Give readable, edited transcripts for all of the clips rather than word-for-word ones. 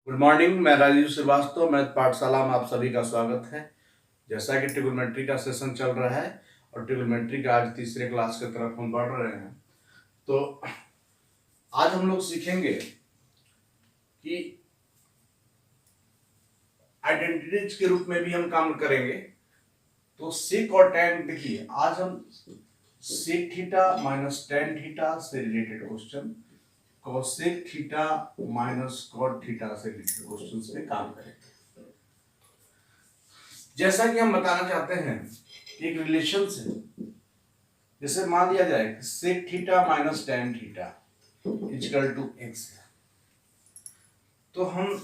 Good morning. मैं Rajiv Srivastava, math पाठशाला में आप सभी का स्वागत है। जैसा कि ट्रिग्नोमेट्री का सेशन चल रहा है और ट्रिग्नोमेट्री का आज तीसरे क्लास की तरफ हम बढ़ रहे हैं, तो आज हम लोग सीखेंगे कि आइडेंटिटीज के रूप में भी हम काम करेंगे। तो सेक और टैन, देखिए आज हम sec theta minus tan theta से related question, cosec theta minus cot theta से रिलेटेड क्वेश्चंस पे काम करेंगे। जैसा कि हम बताना चाहते हैं एक रिलेशन से, जैसे मान लिया जाए कि sec theta minus tan theta equal to x है, तो हम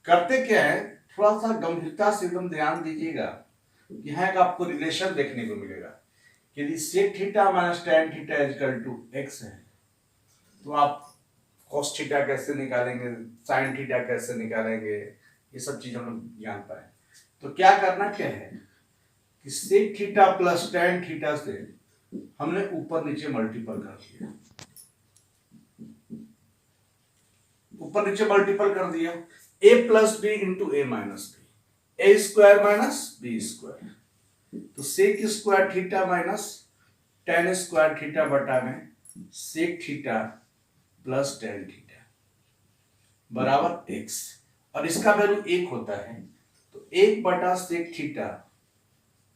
करते क्या है, थोड़ा सा गंभीरता से एकदम ध्यान दीजिएगा। यहाँ एक आपको रिलेशन देखने को मिलेगा कि यदि sec theta minus tan theta equal to x है, तो आप cos थीटा कैसे निकालेंगे, sin थीटा कैसे निकालेंगे, ये सब चीज हम लोग जान पाए। तो क्या करना क्या है कि sec theta plus tan theta से हमने ऊपर नीचे मल्टीपल कर दिया, ऊपर नीचे मल्टीपल कर दिया, a plus B into A minus B, A square minus B square, तो sec square theta minus tan square theta बटा में sec theta plus tan theta बराबर एक्स, और इसका वैल्यू एक होता है, तो एक बटा sec theta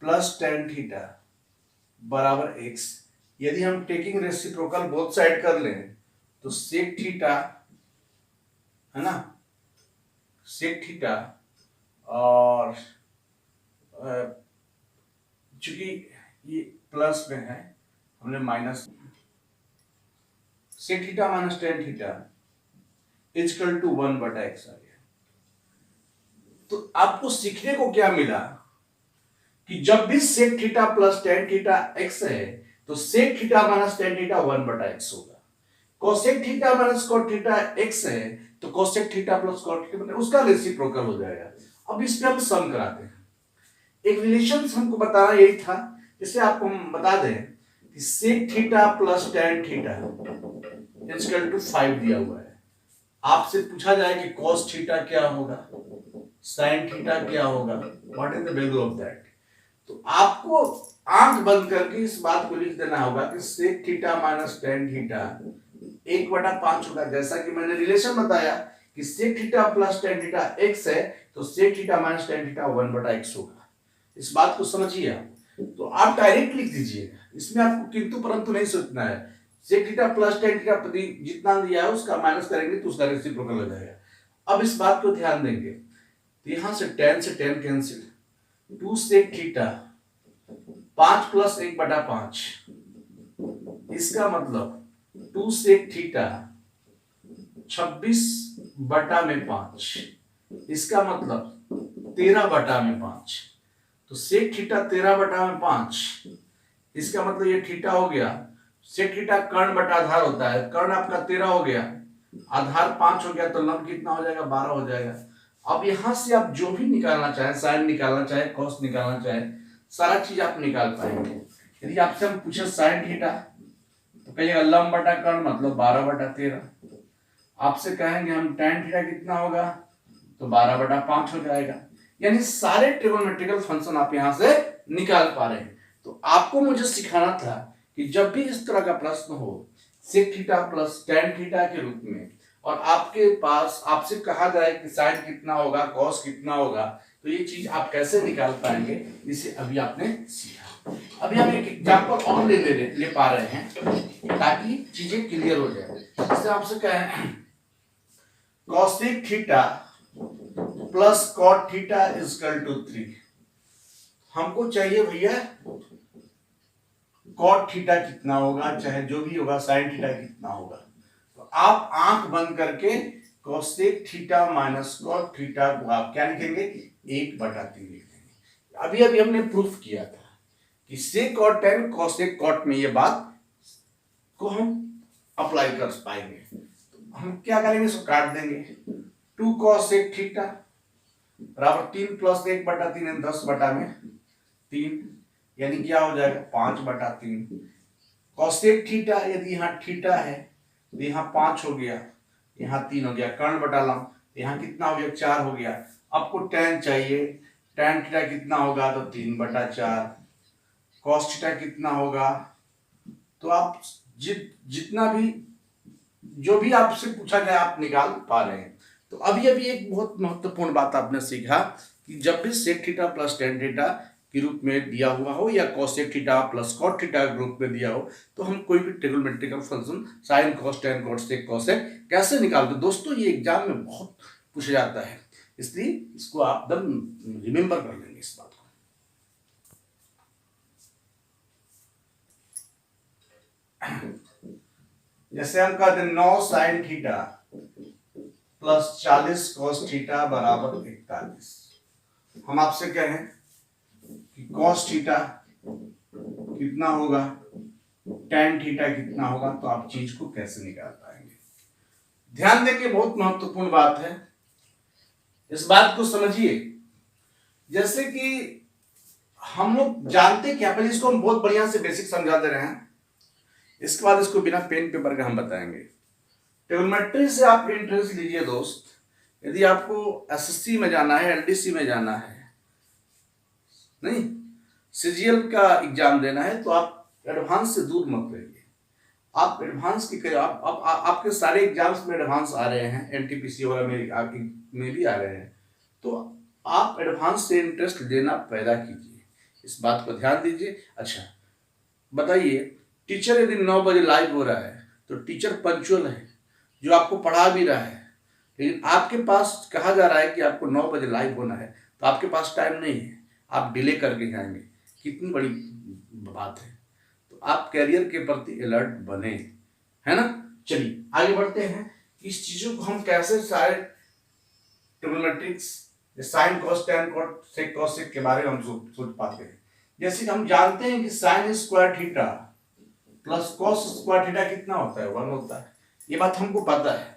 plus tan theta बराबर एक्स। यदि हम टेकिंग रेसिप्रोकल बोथ साइड कर लें तो सेक थीटा है ना, सेक थीटा और चूंकि ये प्लस में है हमने minus, sec theta minus tan theta equal to 1 बटा एक्स आ गया। तो आपको सीखने को क्या मिला कि जब भी sec theta plus tan theta x है तो sec theta minus tan theta 1 बटा एक्स होगा। Cosec theta minus cot theta x है तो cosec theta plus cot theta मतलब उसका रेसिप्रोकल हो जाएगा। अब इस पे हम सम कराते हैं। एक रिलेशन हमको बताना यही था, जिसे आपको हम बता दें कि sec theta plus tan theta equal to 5 दिया हुआ है। आपसे पूछा जाए कि cos थीटा क्या होगा, sin थीटा क्या होगा, what is the value of that, तो आपको आंख बंद करके इस बात को लिख देना होगा कि sec theta minus tan theta 1/5 होगा। जैसा कि मैंने रिलेशन बताया कि sec theta plus tan theta x है तो sec theta minus tan theta 1/x होगा। इस बात को समझिए आप। तो आप डायरेक्ट लिख दीजिएगा, इसमें आपको किंतु परंतु नहीं सोचना है। Sec theta plus tan theta जितना दिया है उसका माइनस करेंगे तो उसका रेसिप्रोकल हो जाएगा। अब इस बात को ध्यान देंगे, तो यहां से tan cancel, 2 sec theta 5 plus 1/5, इसका मतलब 2 सेक थीटा 26 बटा में 5, इसका मतलब 13 बटा में 5, तो सेक थीटा 13 बटा में 5, इसका मतलब ये थीटा हो गया। सेक थीटा कर्ण बटा आधार होता है, कर्ण आपका 13 हो गया, आधार 5 हो गया, तो लंब कितना हो जाएगा, 12 हो जाएगा। अब यहां से आप जो भी निकालना चाहे, साइन निकालना चाहे, कॉस निकालना चाहे, सारा चीज आप निकाल पाएंगे। यदि आपसे हम पूछे साइन थीटा तो कहिएगा लंब बटा कर्ण मतलब 12/13। आपसे कहेंगे हम टैन थीटा कितना होगा तो 12/5 हो जाएगा। यानी सारे ट्रिगोनोमेट्रिकल फंक्शन आप यहां से निकाल पा रहे हैं। तो आपको मुझे सिखाना था कि जब भी इस तरह का प्रश्न हो sec theta plus tan theta के रूप में, और आपके पास आपसे कहा जाए कि साइन कितना होगा, कॉस कितना होगा, तो ये चीज आप कैसे निकाल पाएंगे, इसे अभी आपने सीखा। अभी हम एक एग्जांपल और ले पा रहे हैं ताकि चीजें क्लियर हो जाए। जैसे आपसे कहें cosec theta plus cot theta equal to 3, हमको चाहिए भैया कॉट थीटा कितना होगा, चाहे जो भी होगा, साइन थीटा कितना होगा। तो आप आंख बंद करके cosec theta minus cot theta को आप क्या लिखेंगे, 1/3 लिखेंगे। अभी अभी हमने प्रूफ किया था कि सेक और टैन कोसेक कॉट में ये बात को हम अप्लाई कर पाएंगे। तो हम क्या करेंगे, इसको काट देंगे। 2 कोसेक थीटा बराबर 3 प्लस 1/3 10/3, यानी क्या हो जाएगा 5/3। कोसेक थीटा यदि यहाँ थीटा है तो यहाँ 5 हो गया, यहाँ 3 हो गया, कर्ण बटा लंब, यहाँ कितना हो गया 4 हो गया। आपको tan चाहिए, tan थीटा कितना होगा तो 3/4। cos थीटा कितना होगा, तो आप जितना भी जो भी आपसे पूछा जाए आप निकाल पा रहे हैं। तो अभी अभी एक बहुत महत्वपूर्ण बात आपने सीखा कि जब भी sec theta plus tan theta के रूप में दिया हुआ हो या cosec theta plus cot theta के रूप में दिया हो, तो हम कोई भी trigonometrical function sin cos tan cot sec cosec कैसे निकालते हैं। दोस्तों ये एग्जाम में बहुत पूछा जाता है, इसलिए इसको आप एकदम रिमेम्बर कर लेंगे इस बात को। जैसे हम कहते हैं 9 sin theta plus 40 cos theta बराबर 41। हम आपसे कहें कि cos थीटा कितना होगा, tan थीटा कितना होगा, तो आप चीज को कैसे निकाल पाएंगे। ध्यान दें कि बहुत महत्वपूर्ण बात है, इस बात को समझिए। जैसे कि हम लोग जानते क्या, पहले इसको हम बहुत बढ़िया से बेसिक समझा दे रहे हैं, इसके बाद इसको बिना पेन पेपर के हम बताएंगे। ट्रिग्नोमेट्री से आप इंटरेस्ट लीजिए दोस्त। यदि आपको एसएससी में जाना है, एलडीसी में जाना है, नहीं सीजीएल का एग्जाम देना है, तो आप एडवांस से दूर मत रहिए। आप एडवांस की आप आपके सारे एग्जाम्स में एडवांस आ रहे हैं, एनटीपीसी वगैरह में भी आ रहे हैं, तो आप एडवांस से इंटरेस्ट लेना पैदा कीजिए, इस बात को ध्यान दीजिए। अच्छा बताइए, टीचर यदि 9 बजे लाइव हो रहा है तो टीचर पंक्चुअल है, जो आपको पढ़ा भी रहा है, लेकिन आपके पास कहा जा रहा है कि आपको 9 बजे लाइव होना है, तो आपके पास टाइम नहीं है, आप डिले करके जाएंगे, कितनी बड़ी बात है। तो आप कैरियर के प्रति अलर्ट बने, है ना। चलिए आगे बढ़ते हैं, इस चीजों को हम कैसे सारे trigonometrics sine cos tan cot sec cosec के बारे में हम सोच पाते हैं। जैसे कि हम जानते हैं कि sine square theta plus cos square theta कितना होता है, 1 होता है, ये बात हमको पता है।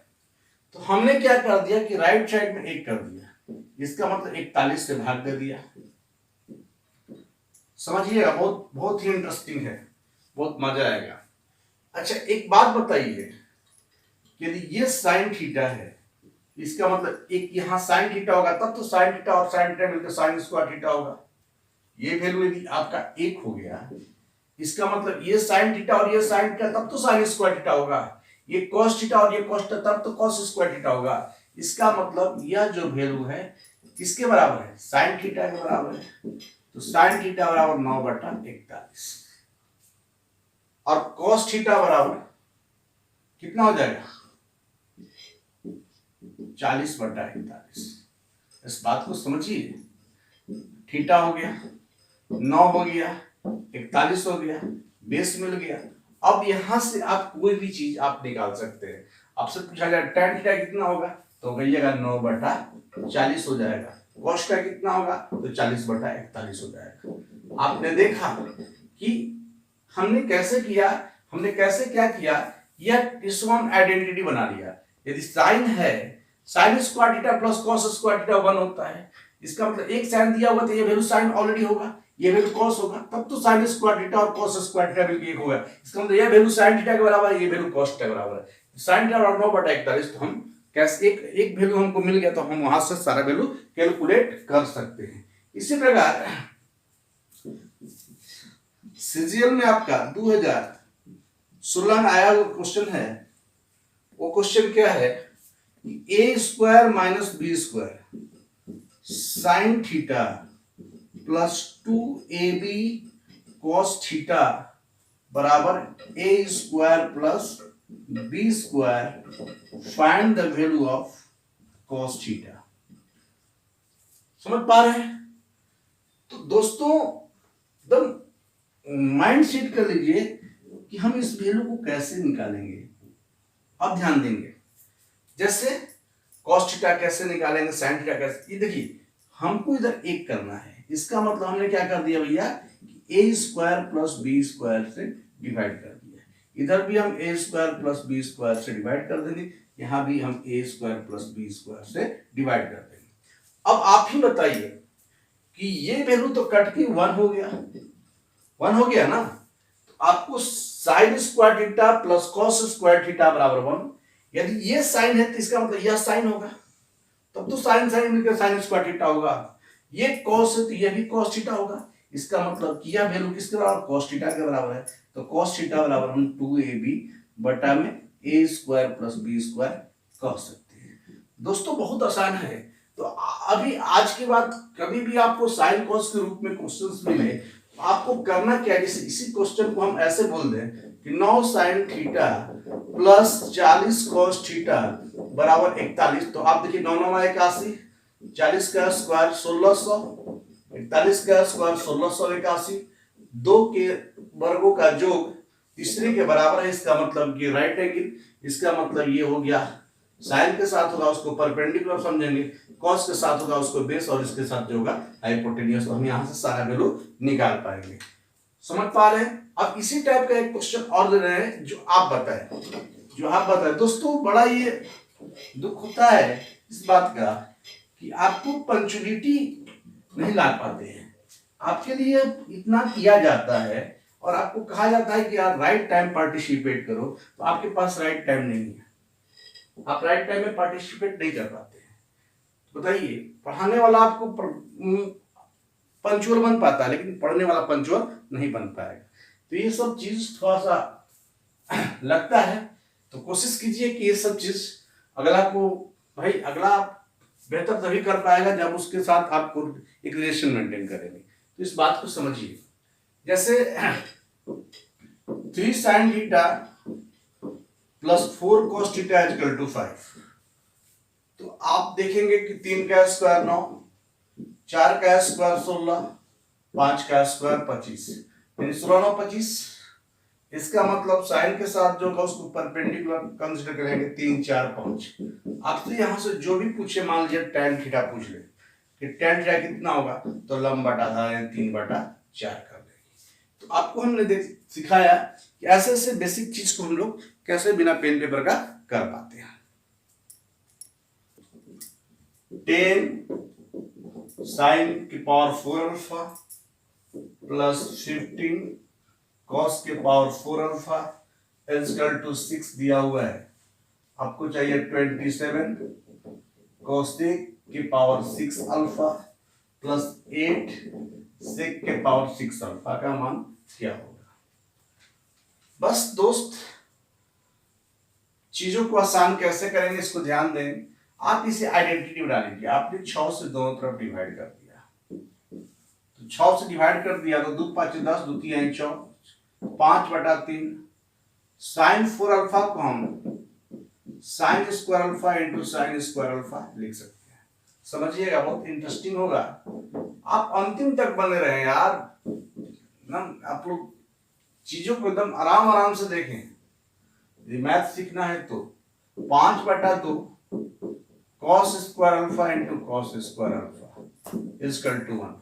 तो हमने क्या कर दिया कि राइट साइड में 1 कर दिया, इसका मतलब 41 से भाग दे दिया। समझिएगा, बहुत बहुत ही इंटरेस्टिंग है, बहुत मजा आएगा। अच्छा एक बात बताइए, यदि ये साइन थीटा है, इसका मतलब एक यहाँ साइन थीटा होगा, तब तो साइन थीटा और साइन थीटा मिलकर साइन स्क्वायर थीटा होगा। ये वैल्यू यदि आपका 1 हो गया, इसका मतलब ये साइन थीटा और ये साइन थीटा, तब तो साइन स्क्वायर थीटा होगा। ये cos थीटा और ये cos थीटा, तब तो cos स्क्वायर थीटा होगा। इसका मतलब यह जो वैल्यू है किसके बराबर है, साइन थीटा के बराबर है। तो साइन थीटा बराबर 9/41 और cos थीटा बराबर कितना हो जाएगा, 40/41। इस बात को समझिए, थीटा हो गया, 9 हो गया, 41 हो गया, बेस मिल गया। अब यहां से आप कोई भी चीज आप निकाल सकते हैं। आपसे पूछा जाए tan थीटा कितना होगा, तो कहिएगा 9/40 हो जाएगा। cos थीटा कितना होगा, तो 40/41 हो जाएगा। आपने देखा कि हमने कैसे किया, हमने कैसे क्या किया, यह इसको हम आइडेंटिटी बना लिया। यदि साइन है, sine square theta plus cos square theta 1 होता है, इसका मतलब एक साइन दिया होगा तो ये वैल्यू साइन ऑलरेडी होगा, ये वैल्यू cos होगा, तब तो साइन स्क्वायर थीटा और cos स्क्वायर थीटा मिलकर 1 होगा। इसका मतलब ये वैल्यू साइन थीटा के बराबर है, ये वैल्यू cos थीटा के बराबर है। साइन थीटा और 9/41, तो हम कैसे एक वैल्यू हमको मिल गया, तो हम वहां से सारा वैल्यू कैलकुलेट कर सकते हैं। इसी प्रकार सीजीएल में आपका 2016 में आया हुआ क्वेश्चन है, वो क्वेश्चन क्या है, a square minus B square sine theta plus 2ab cos theta बराबर a square plus B square, find the value of cos theta. समझ पा रहे हैं। तो दोस्तों एकदम माइंड सेट कर लीजिए कि हम इस वैल्यू को कैसे निकालेंगे। अब ध्यान देंगे, जैसे cos थीटा कैसे निकालेंगे, sin थीटा कैसे, ये देखिए हमको इधर 1 करना है, इसका मतलब हमने क्या कर दिया भैया, a square plus B square से डिवाइड कर दिया। इधर भी हम a square plus B square से डिवाइड कर देंगे, यहां भी हम a square plus B square से डिवाइड कर देंगे। अब आप ही बताइए कि ये वैल्यू तो कट के 1 हो गया, 1 हो गया ना, तो आपको sign square theta plus cos square theta बराबर 1। यदि ये साइन है तो इसका मतलब यह साइन होगा, तब तो साइन साइन मिलकर साइन स्क्वायर थीटा होगा। ये कॉस है तो ये भी कॉस थीटा होगा। इसका मतलब कि यह वैल्यू किसके बराबर, कॉस थीटा के बराबर है। तो कॉस थीटा बराबर हम 2ab बटा में a square plus b square कह सकते हैं। दोस्तों बहुत आसान है। तो अभी आज के बाद कभी भी आपको साइन कॉस के रूप में क्वेश्चंस मिले, आपको करना क्या है, जैसे इसी क्वेश्चन को हम ऐसे बोल दें कि 9 sign theta plus 40 cos theta बराबर 41। तो आप देखिए 9 9 81, 40 का स्क्वायर 1600, 41 का स्क्वायर 1681, 2 के वर्गों का योग तीसरे के बराबर है। इसका मतलब कि राइट एंगल, इसका मतलब ये हो गया साइन के साथ होगा उसको परपेंडिकुलर समझेंगे, कॉस के साथ होगा उसको बेस, और इसके साथ जो होगा हाइपोटेन्यूस। तो हम यहां से सारा वैल्यू निकाल पाएंगे। समझ पा रहे हैं। अब इसी टाइप का एक क्वेश्चन और दे रहे हैं जो आप बताएं। दोस्तों बड़ा ये दुख होता है इस बात का कि आपको पंचुअलिटी नहीं ला पाते हैं। आपके लिए इतना किया जाता है और आपको कहा जाता है कि यार राइट टाइम पार्टिसिपेट करो, तो आपके पास राइट टाइम नहीं है, आप राइट टाइम में पार्टिसिपेट नहीं कर पाते हैं। बताइए, पढ़ाने वाला आपको पंचुअल बन पाता है, लेकिन पढ़ने वाला पंचुअल नहीं बन पाएगा। तो ये सब चीज थोड़ा सा लगता है, तो कोशिश कीजिए कि ये सब चीज अगला को, भाई अगला बेहतर तभी कर पाएगा जब उसके साथ आपको एक रिलेशन मेंटेन करेंगे। तो इस बात को समझिए। जैसे 3 sin theta plus 4 cos theta equal to 5। तो आप देखेंगे कि 3 का स्क्वायर 9, 4 का स्क्वायर 16, 5 का स्क्वायर 25, 16 9 25। इसका मतलब साइन के साथ जो होगा उसको परपेंडिकुलर कंसीडर करेंगे, 3 4 5। आपसे यहां से जो भी पूछे, मान लीजिए tan थीटा पूछ ले कि tan थीटा कितना होगा, तो लंब बटा धारा 3/4 कर देंगे। तो आपको हमने सिखाया कि ऐसे ऐसे बेसिक चीज को हम लोग कैसे बिना पेन पेपर का कर पाते हैं। 10 साइन की पावर 4 अल्फा प्लस 15 कॉस के पावर 4 अल्फा इक्वल टू 6 दिया हुआ है। आपको चाहिए 27 कोसेक के पावर 6 अल्फा प्लस 8 सेक के पावर 6 अल्फा का मान क्या होगा। बस दोस्त, चीजों को आसान कैसे करेंगे इसको ध्यान दें। आप इसे आइडेंटिटी बना लीजिए। आपने 6 से दोनों तरफ डिवाइड कर दिया, तो 6 से डिवाइड कर दिया तो 2 5 10, 2 3 4, 5/3 साइन 4 अल्फा को हम sign square alpha into sine square alpha लिख सकते हैं। समझिएगा, बहुत इंटरेस्टिंग होगा। आप अंतिम तक बने रहे यार ना, आप लोग चीजों को एकदम आराम आराम से देखें। यदि मैथ सीखना है तो 5/2 cos square alpha into cos square alpha equal to 1।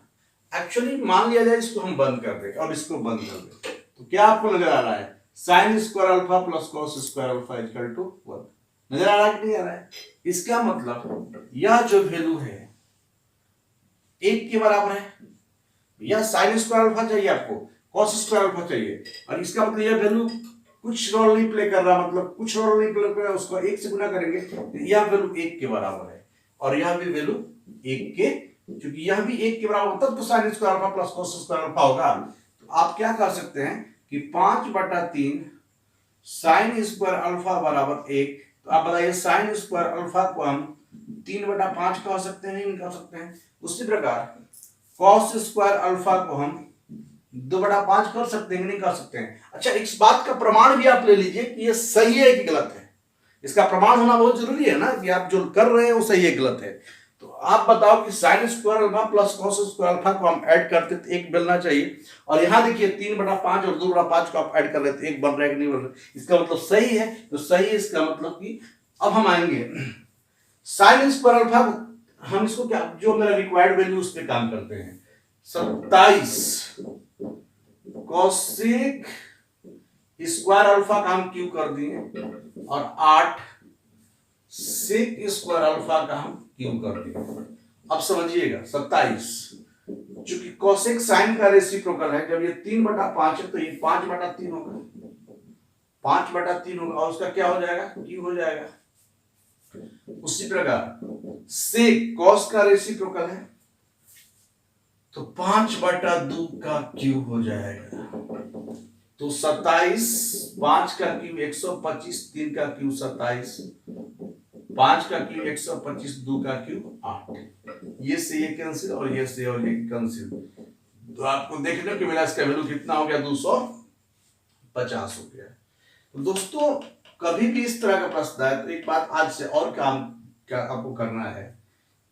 Actually मान लिया जाए इसको हम बंद कर दें, अब इसको बंद कर दें, तो क्या आपको नजर आ रहा है, sine square alpha plus cos square alpha equal to 1। नजर आ रहा है कि नहीं आ रहा है? इसका मतलब यह जो वैल्यू है 1 के बराबर है। यह साइन स्क्वायर अल्फा चाहिए आपको, कॉस स्क्वायर अल्फा चाहिए, और इसका मतलब यह वैल्यू कुछ रोल नहीं प्ले कर रहा, मतलब कुछ रोल नहीं प्ले कर रहा, उसको 1 से गुना करेंगे तो यह वैल्यू 1 के बराबर है, और यह भी वैल्यू 1 के, क्योंकि यह भी 1 के बराबर तब तो sine square alpha plus cos square alpha होगा। तो आप क्या कर सकते हैं कि 5/3 साइन स्क्वायर अल्फा बराबर 1। तो आप बताइए साइन स्क्वायर अल्फा को हम 3/5 कह सकते हैं, नहीं कह सकते हैं? उसी प्रकार कॉस स्क्वायर अल्फा को हम 2/5 कर सकते हैं, नहीं कर सकते हैं? अच्छा, इस बात का प्रमाण भी आप ले लीजिए कि ये सही है कि गलत है। इसका प्रमाण होना बहुत जरूरी है ना, कि आप जो कर रहे हैं वो सही है गलत है। तो आप बताओ कि sine square alpha plus cos square alpha को हम ऐड करते तो 1 मिलना चाहिए, और यहां देखिए 3/5 और 2/5 को आप ऐड कर लेते 1 बन रहा है कि नहीं बन रहा है? इसका मतलब सही है, तो सही है इसका मतलब कि अब हम आएंगे साइन स्क्वायर अल्फा, हम इसको क्या, जो मेरा रिक्वायर्ड वैल्यू उस पर काम करते हैं। 27 कोसेक स्क्वायर अल्फा का हम क्यू कर दिए, और 8 सेक स्क्वायर अल्फा का हम क्यू कर दिए। अब समझिएगा 27, चूंकि कोसेक साइन का रेसिप्रोकल है, जब ये 3/5 है तो ये 5/3 होगा, 5/3 होगा, और उसका क्या हो जाएगा, क्यू हो जाएगा। उसी प्रकार सेक कॉस का रेसिप्रोकल है, तो 5/2 का क्यूब हो जाएगा। तो 27, 5 का क्यूब 125, 3 का क्यूब 27, 5 का क्यूब 125, 2 का क्यूब 8। ये से ये कैंसिल और ये से और ये कैंसिल, तो आपको देखने को मिला इसका वैल्यू कितना हो गया, 250 हो गया। तो दोस्तों कभी भी इस तरह का प्रश्न आए तो एक बात आज से और काम क्या आपको करना है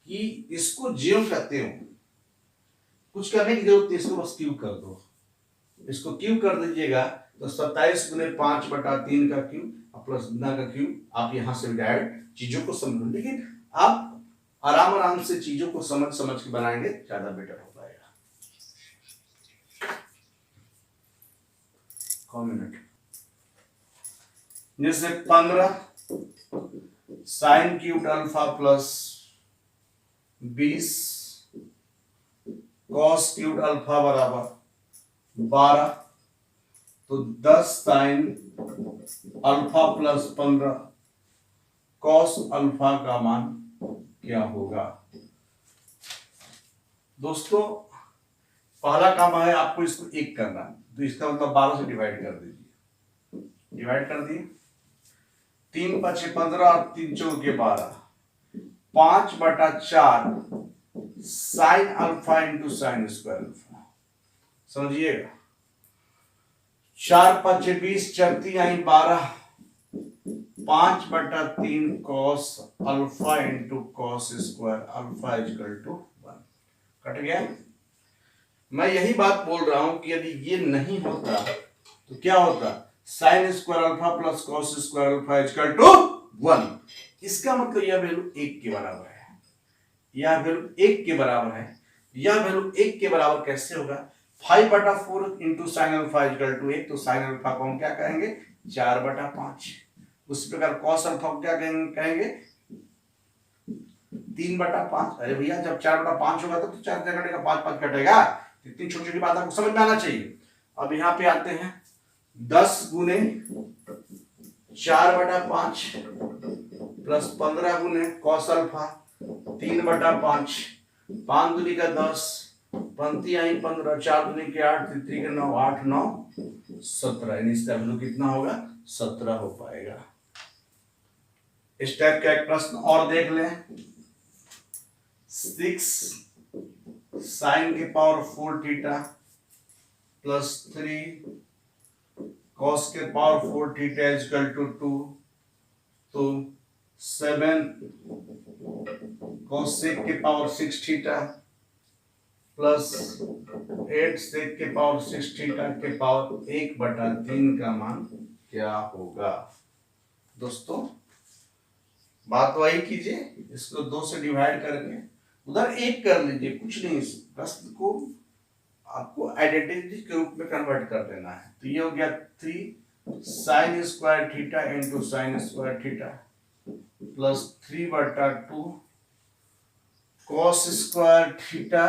कि इसको ज्यों कहते हो, कुछ करने की जरूरत नहीं, इसको बस क्यूब कर दो। इसको क्यूब कर दीजिएगा तो 27 गुने 5/3 का क्यूब प्लस 9 का क्यूब। आप यहां से डायरेक्ट चीजों को समझो, लेकिन आप आराम से चीजों को समझ समझ के बनाएंगे, ज्यादा बेटर हो पाएगा। मिनट जैसे 15 sine cube alpha plus 20 cos cube alpha बराबर 12, तो 10 sine alpha plus 15 cos alpha का मान क्या होगा। दोस्तों पहला काम है आपको इसको 1 करना, तो इसका मतलब 12 से डिवाइड कर दीजिए। डिवाइड कर दिए, 3 5 15 और 3 4 12, 5/4 sine alpha into sine square alpha. समझिएगा, 4 5 20 चरती आई 12, 5/3 cos alpha into cos square alpha equal to 1। Cut गया। मैं यही बात बोल रहा हूं कि यदि ये नहीं होता तो क्या होता, sine square alpha plus cos square alpha equal to 1। इसका मतलब यह वैल्यू 1 के बराबर है, यह वैल्यू 1 के बराबर है। यह वैल्यू 1 के बराबर कैसे होगा, 5/4 into sine alpha equal to 1, तो साइन अल्फा को हम क्या कहेंगे, 4/5। उसी प्रकार कॉस अल्फा को क्या कहेंगे 3/5। अरे भैया जब 4/5 होगा तो 4 से कटेगा, 5 5 कटेगा। इतनी छोटी छोटी बात आपको समझ में आना चाहिए। अब यहाँ पे आते हैं, 10 गुने 4/5 प्लस 15 गुने कॉस अल्फा 3/5, 5 दूनी का 10, पंक्ति आई 15, 4 दूनी के 8, 3 के 9, 8 9 17। इसका वैल्यू कितना होगा, 17 हो पाएगा। इस टाइप का एक प्रश्न और देख लें, 6 साइन के पावर 4 थीटा प्लस 3 कॉस के पावर 4 थीटा इक्वल टू 2, तो 7 कॉस सेक के पावर 6 थीटा प्लस 8 सेक के पावर 6 थीटा के पावर 1/3 का मान क्या होगा। दोस्तों बात वही कीजिए, इसको 2 से डिवाइड करके उधर 1 कर लीजिए, कुछ नहीं, इस प्रश्न को आपको आइडेंटिटी के रूप में कन्वर्ट कर देना है। तो ये हो गया 3 sign square theta into sine square theta plus 3/2 cos square theta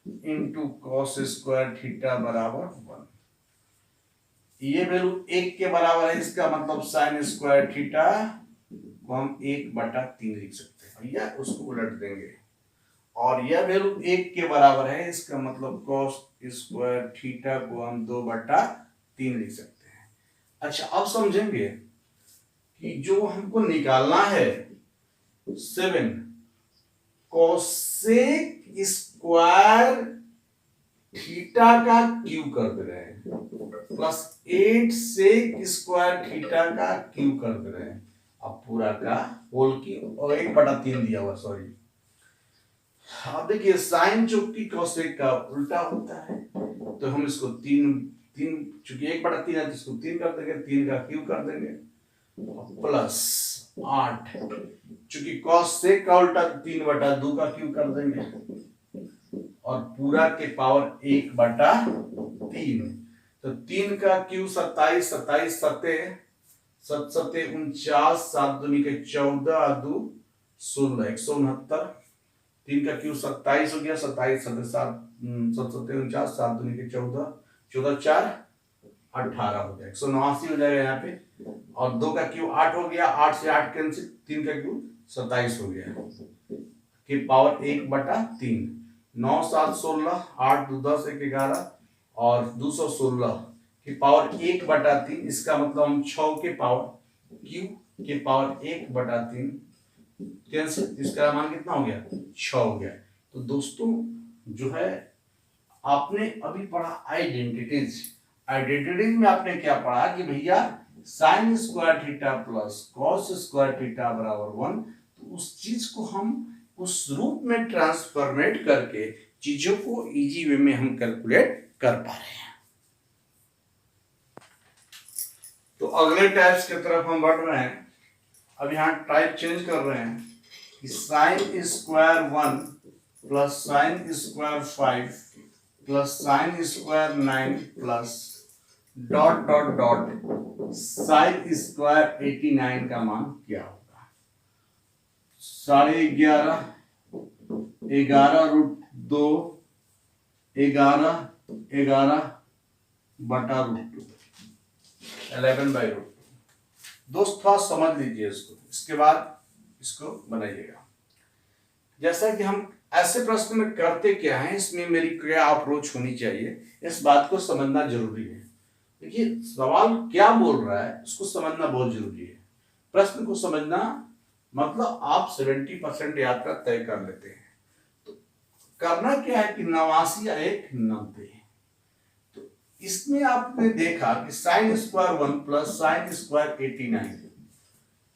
into cos square theta बराबर 1। ये वैल्यू 1 के बराबर है, इसका मतलब साइन स्क्वायर थीटा को हम 1/3 लिख सकते हैं भैया, उसको उलट देंगे। और यह वैल्यू 1 के बराबर है, इसका मतलब cos स्क्वायर थीटा को हम 2/3 लिख सकते हैं। अच्छा अब समझेंगे कि जो हमको निकालना है 7 कोसेक स्क्वायर थीटा का क्यूब कर दे रहे हैं प्लस 8 सेक स्क्वायर थीटा का क्यूब कर दे रहे हैं। अब पूरा का होल की और 1/3 दिया हुआ, सॉरी। अब देखिए साइन चूंकि कोसेक का उल्टा होता है, तो हम इसको 3 चूंकि 1/3 है तो इसको 3 कर देंगे, 3 का क्यूब कर देंगे प्लस 8 चूंकि कोसेक का उल्टा 3/2 का क्यूब कर देंगे और पूरा के पावर 1/3। तो 3 का क्यूब 27, 27 7 7 49, 7 दूनी के 14 2 16 169। 3 का क्यूब 27 हो गया, 27 7 7 49, 7 दूनी के 14 14 4 18 हो गया, 189 हो जाएगा यहाँ पे। और 2 का क्यूब 8 हो गया, 8 से 8 कैंसिल, 3 का क्यूब 27 हो गया। की पावर 1/3, 9 7 16, 8 2 10 1 11 और 216 की पावर 1/3। इसका मतलब हम 6 के पावर क्यू की पावर 1/3 कैंसिल, इसका मान कितना हो गया 6 हो गया। तो दोस्तों जो है आपने अभी पढ़ा आइडेंटिटीज, आइडेंटिटीज में आपने क्या पढ़ा कि भैया sign square theta plus cos square theta बराबर 1, तो उस चीज को हम उस रूप में ट्रांसफॉर्मेट करके चीजों को इजी वे में हम कैलकुलेट कर पा रहे हैं। तो अगले टाइप्स की तरफ हम बढ़ रहे हैं। अब यहाँ टाइप चेंज कर रहे हैं कि sine square 1 plus sine square 5 plus sine square 9 plus dot dot dot sine square 89 का मान क्या होगा। 11.5 11√2 11/√2 11/√2। दोस्त थोड़ा समझ लीजिए इसको, इसके बाद इसको बनाइएगा। जैसा कि हम ऐसे प्रश्न में करते क्या है, इसमें मेरी क्या अप्रोच होनी चाहिए, इस बात को समझना जरूरी है। देखिए सवाल क्या बोल रहा है उसको समझना बहुत जरूरी है। प्रश्न को समझना मतलब आप 70% यात्रा तय कर लेते हैं। तो करना क्या है कि 89 या 90। तो इसमें आपने देखा कि sine square 1 plus sine square 89,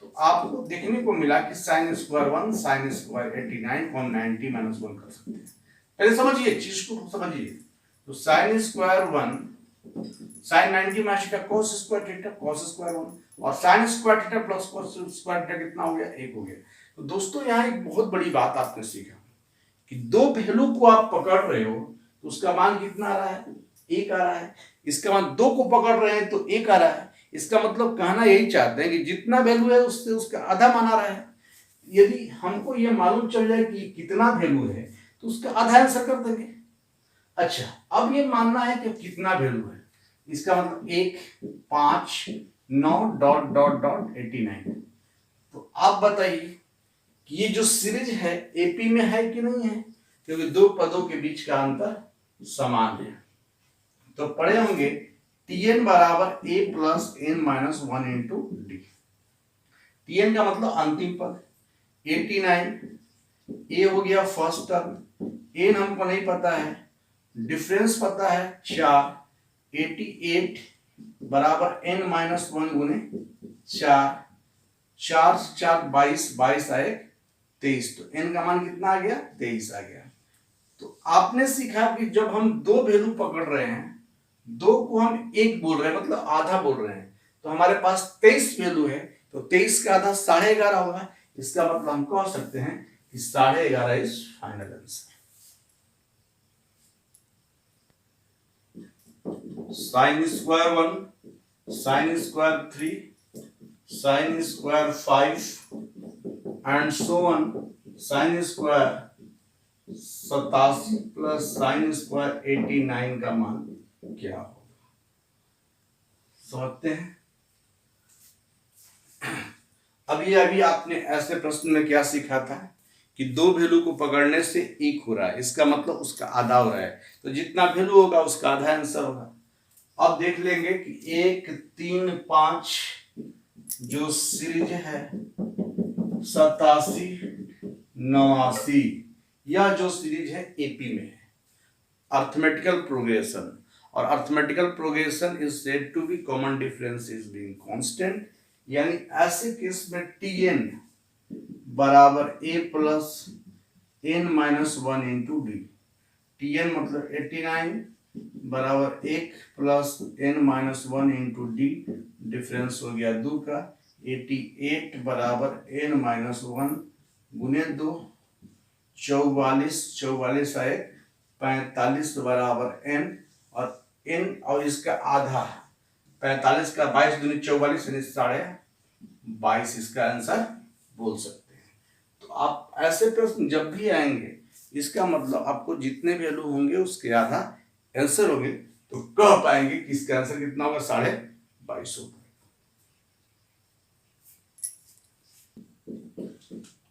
तो आपको देखने को मिला कि साइन स्क्वायर 1 साइन स्क्वायर 89 को हम 90 - 1 कर सकते हैं। पहले समझिए चीज को समझिए। तो sine square 1 sine 90 - theta cos square theta cos square 1 और sine square theta plus cos square theta कितना हो गया 1 हो गया। तो दोस्तों यहाँ एक बहुत बड़ी बात आपने सीखा कि दो पहलू को आप पकड़ रहे हो तो उसका मान कितना आ रहा है 1 आ रहा है। इसका मान 2 को पकड़ रहे हैं तो 1 आ रहा है। इसका मतलब कहना यही चाहते हैं कि जितना वैल्यू है उससे उसका आधा मान आ रहा है। यदि हमको ये मालूम चल जाए कि कितना वैल्यू है तो उसका आधा आंसर कर देंगे। अच्छा अब ये मानना है कि कितना वैल्यू है, इसका मतलब 1 5 9 डॉट डॉट डॉट 89। तो आप बताइए कि ये जो सीरीज है एपी में है कि नहीं है, क्योंकि दो पदों के बीच का अंतर समान है। तो पढ़े होंगे Tn बराबर a plus n minus 1 into D. Tn का मतलब अंतिम पद 89, a हो गया फर्स्ट टर्म, n हमको नहीं पता है, डिफरेंस पता है 4, 88 बराबर n माइनस 1 गुने 4, 4 से 4 22, 22 आए 23, तो n का मान कितना आ गया 23 आ गया। तो आपने सीखा कि जब हम दो वैल्यू पकड़ रहे हैं, दो को हम एक बोल रहे हैं मतलब आधा बोल रहे हैं, तो हमारे पास 23 वैल्यू है, तो 23 का आधा 11.5 होगा। इसका मतलब हम कह सकते हैं कि 11.5 is final answer. Sign square 1 sine square 3 sine square 5 and so on sine square 87 plus sine square 89 का मान क्या होगा, समझते हैं। अभी आपने ऐसे प्रश्न में क्या सीखा था कि दो वैल्यू को पकड़ने से एक हो रहा है, इसका मतलब उसका आधा हो रहा है, तो जितना वैल्यू होगा उसका आधा आंसर होगा। अब देख लेंगे कि 1 3 5 जो सीरीज है 87 89, यह जो सीरीज है एपी में है, अर्थमेटिकल प्रोग्रेशन, और arithmetical progression is said to be common difference is being constant, यानी ऐसे केस में Tn बराबर a plus n minus 1 into D. Tn मतलब 89 बराबर 1 plus n minus 1 into D, difference हो गया 2 का। 88 बराबर n माइनस 1 गुने 2, 44 आए 45 बराबर n, और n और इसका आधा 45 का 22 दूनी 44 यानी 22.5 इसका आंसर बोल सकते हैं। तो आप ऐसे प्रश्न जब भी आएंगे, इसका मतलब आपको जितने वैल्यू होंगे उसके आधा आंसर होंगे, तो कह पाएंगे कि इसका आंसर कितना होगा 22.5 होगा।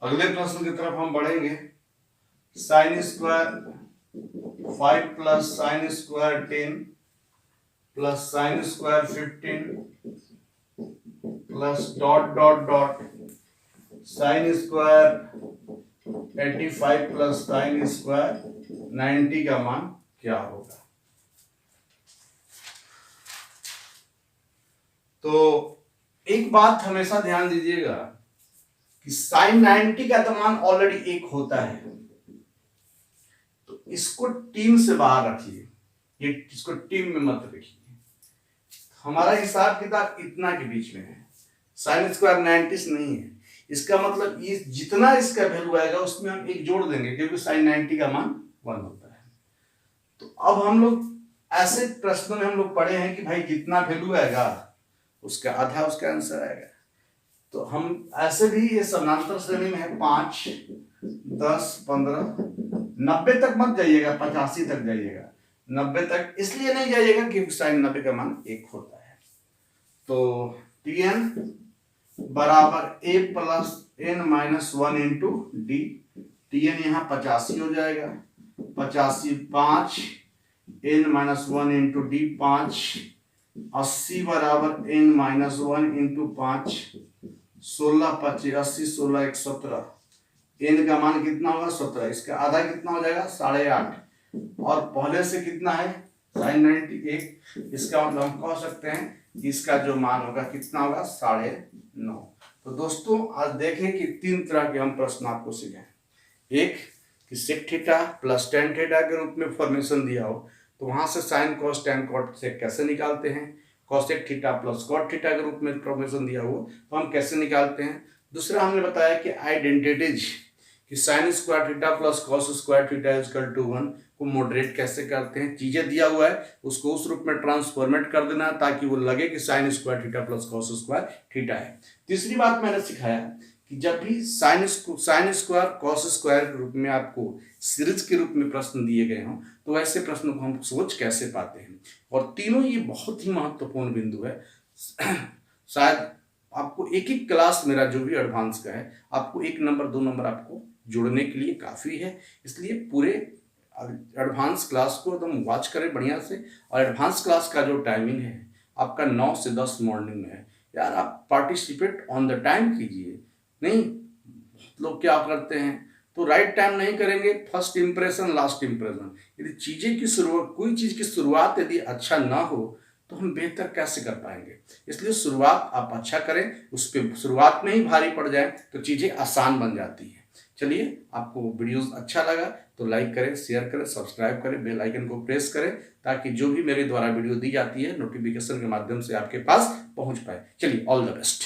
अगले प्रश्न की तरफ हम बढ़ेंगे। Sine square 5 plus sine square 10 plus sine square 15 plus dot dot dot sine square 85 plus sine square 90 का मान क्या होगा। तो एक बात हमेशा ध्यान दीजिएगा कि साइन 90 का तो मान ऑलरेडी 1 होता है, तो इसको टीम से बाहर रखिए, ये इसको टीम में मत रखिए। हमारा हिसाब किताब इतना के बीच में है, साइन स्क्वायर 90 नहीं है। इसका मतलब ये जितना इसका वैल्यू आएगा उसमें हम 1 जोड़ देंगे, क्योंकि साइन 90 का मान 1 होता है। तो अब हम लोग ऐसे प्रश्नों में हम लोग पढ़े हैं कि भाई जितना वैल्यू आएगा उसका आधा उसका आंसर आएगा। तो हम ऐसे भी ये समानांतर श्रेणी में है 5, 10, 15, 90 तक मत जाइएगा, 85 तक जाइएगा। 90 तक इसलिए नहीं जाइएगा क्योंकि साइन 90 का मान 1 होता है। तो Tn बराबर a plus n minus 1 into D. Tn यहाँ 85 हो जाएगा, 85 5 n माइनस 1 इंटू डी 5, 80 बराबर n माइनस 1 इंटू 5, 16 25 80 16 117, n का मान कितना होगा 17, इसका आधा कितना हो जाएगा 8.5, और पहले से कितना है साइन 91, इसका मतलब हम कह सकते हैं कि इसका जो मान होगा कितना होगा 9.5। तो दोस्तों आज देखें कि 3 तरह के हम प्रश्न आपको सिखाएं। एक कि sec theta plus tan theta के रूप में फॉर्मेशन दिया हो तो वहां से साइन कॉस टेन कॉट से कैसे निकालते हैं। Cosec theta plus cot theta के रूप में फॉर्मेशन दिया हो तो हम कैसे निकालते हैं। दूसरा हमने बताया कि आइडेंटिटीज कि sine square theta plus cos square theta equal to 1 को मॉडरेट कैसे करते हैं। चीजें दिया हुआ है उसको उस रूप में ट्रांसफॉर्मेट कर देना ताकि वो लगे कि sine square theta plus cos square theta है। तीसरी बात मैंने सिखाया कि जब भी साइन स्क्वायर कॉस स्क्वायर के रूप में आपको सीरीज के रूप में प्रश्न दिए गए हों तो ऐसे प्रश्नों को हम सोच कैसे पाते हैं। और तीनों ये बहुत ही महत्वपूर्ण बिंदु है। शायद आपको एक एक क्लास मेरा जो भी एडवांस का है आपको 1 नंबर 2 नंबर आपको जुड़ने के लिए काफ़ी है। इसलिए पूरे एडवांस क्लास को एकदम वॉच करें बढ़िया से। और एडवांस क्लास का जो टाइमिंग है आपका 9 से 10 मॉर्निंग में है। यार आप पार्टिसिपेट ऑन द टाइम कीजिए। नहीं लोग क्या करते हैं तो राइट टाइम नहीं करेंगे, फर्स्ट इंप्रेशन लास्ट इंप्रेशन। यदि चीज़ें की शुरुआत कोई चीज़ की शुरुआत यदि अच्छा ना हो तो हम बेहतर कैसे कर पाएंगे। इसलिए शुरुआत आप अच्छा करें, उस पर शुरुआत में ही भारी पड़ जाए तो चीज़ें आसान बन जाती हैं। चलिए आपको वीडियोस अच्छा लगा तो लाइक करें, शेयर करें, सब्सक्राइब करें, बेल आइकन को प्रेस करें ताकि जो भी मेरे द्वारा वीडियो दी जाती है नोटिफिकेशन के माध्यम से आपके पास पहुंच पाए। चलिए ऑल द बेस्ट।